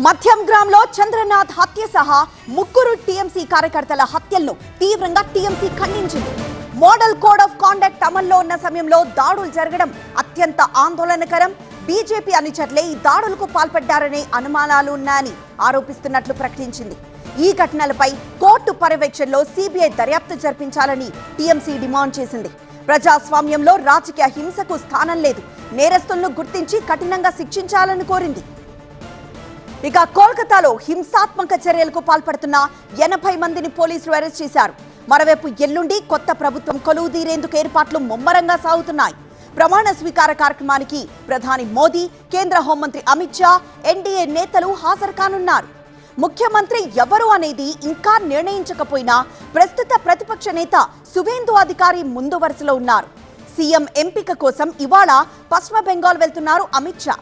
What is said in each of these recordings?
మధ్యం గ్రామంలో చంద్రనాథ్ హత్య సహా ముగ్గురు టీఎంసీ కార్యకర్తల హత్యలను తీవ్రంగా టీఎంసీ ఖండించింది. మోడల్ కోడ్ ఆఫ్ కాండక్ట్ అమల్లో ఉన్న సమయంలో దాడులు జరగడం అత్యంత ఆందోళనకరం. బీజేపీ అనుచరులే ఈ దాడులకు పాల్పడ్డారనే అనుమానాలు ఉన్నాయని ఆరోపిస్తున్నట్లు ప్రకటించింది. ఈ ఘటనలపై కోర్టు పర్యవేక్షణలో సిబిఐ దర్యాప్తు జరిపించాలని టీఎంసీ డిమాండ్ చేసింది. ప్రజాస్వామ్యంలో రాజకీయ హింసకు స్థానం లేదు, నేరస్తులను గుర్తించి కఠినంగా శిక్షించాలని కోరింది. ఇక కోల్కతాలో హింసాత్మక చర్యలకు పాల్పడుతున్న 80 మందిని పోలీసులు అరెస్ట్ చేశారు. మరోవైపు ఎల్లుండి కొత్త ప్రభుత్వం కొలువుదీరేందుకు ఏర్పాట్లు ముమ్మరంగా సాగుతున్నాయి. ప్రమాణ స్వీకార కార్యక్రమానికి ప్రధాని మోదీ, కేంద్ర హోంమంత్రి అమిత్ షా, ఎన్డీఏ నేతలు హాజరు కానున్నారు. ముఖ్యమంత్రి ఎవరు అనేది ఇంకా నిర్ణయించకపోయినా ప్రస్తుత ప్రతిపక్ష నేత సువేందు అధికారి ముందు వరుసలో ఉన్నారు. సీఎం ఎంపిక కోసం ఇవాళ పశ్చిమ బెంగాల్ వెళ్తున్నారు అమిత్ షా.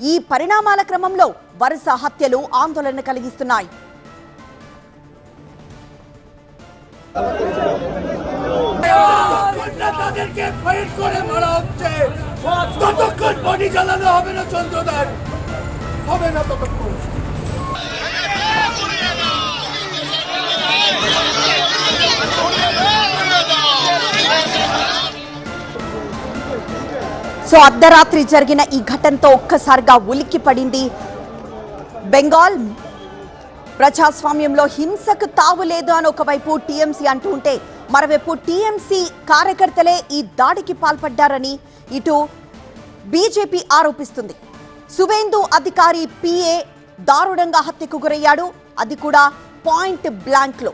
ఈ పరిణామాల క్రమంలో వరుస హత్యలు ఆందోళన కలిగిస్తున్నాయి. సో అర్ధరాత్రి జరిగిన ఈ ఘటనతో ఒక్కసారిగా ఉలిక్కి పడింది బెంగాల్. ప్రజాస్వామ్యంలో హింసకు తావు లేదు అని ఒకవైపు టీఎంసీ అంటూ ఉంటే, మరోవైపు టీఎంసీ కార్యకర్తలే ఈ దాడికి పాల్పడ్డారని ఇటు బీజేపీ ఆరోపిస్తుంది. సువేందు అధికారి పిఏ దారుణంగా హత్యకు గురయ్యాడు. అది కూడా పాయింట్ బ్లాంక్ లో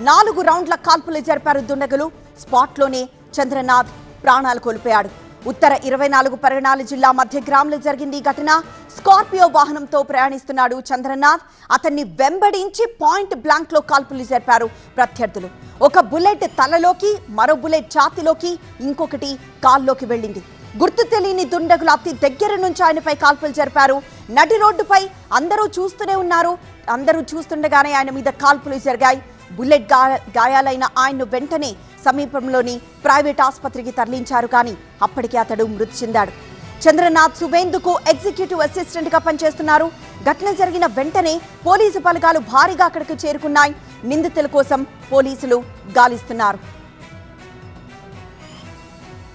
4 రౌండ్ల కాల్పులు జరిపారు దుండగులు. స్పాట్లోనే చంద్రనాథ్ ప్రాణాలు కోల్పోయాడు. ఉత్తర 24 పరగణాల జిల్లా మధ్య గ్రామంలో జరిగింది ఈ ఘటన. స్కార్పియో వాహనంతో ప్రయాణిస్తున్నాడు చంద్రనాథ్. అతన్ని వెంబడించి పాయింట్ బ్లాంక్ లో కాల్పులు జరిపారు ప్రత్యర్థులు. ఒక బుల్లెట్ తలలోకి, మరో బుల్లెట్ ఛాతీలోకి, ఇంకొకటి కాల్లోకి వెళ్ళింది. గుర్తు తెలియని దుండగులు అతి దగ్గర నుంచి ఆయనపై కాల్పులు జరిపారు. నడి రోడ్డుపై అందరూ చూస్తూనే ఉన్నారు. అందరూ చూస్తుండగానే ఆయన మీద కాల్పులు జరిగాయి. బుల్లెట్ గాయాలైన ఆయన్ను వెంటనే సమీపంలోని ప్రైవేట్ ఆసుపత్రికి తరలించారు. కానీ అప్పటికే అతడు మృతి చెందాడు. చంద్రనాథ్ సువేందుకు ఎగ్జిక్యూటివ్ అసిస్టెంట్ గా పనిచేస్తున్నారు. ఘటన జరిగిన వెంటనే పోలీసు బలగాలు భారీగా అక్కడికి చేరుకున్నాయి. నిందితుల కోసం పోలీసులు గాలిస్తున్నారు.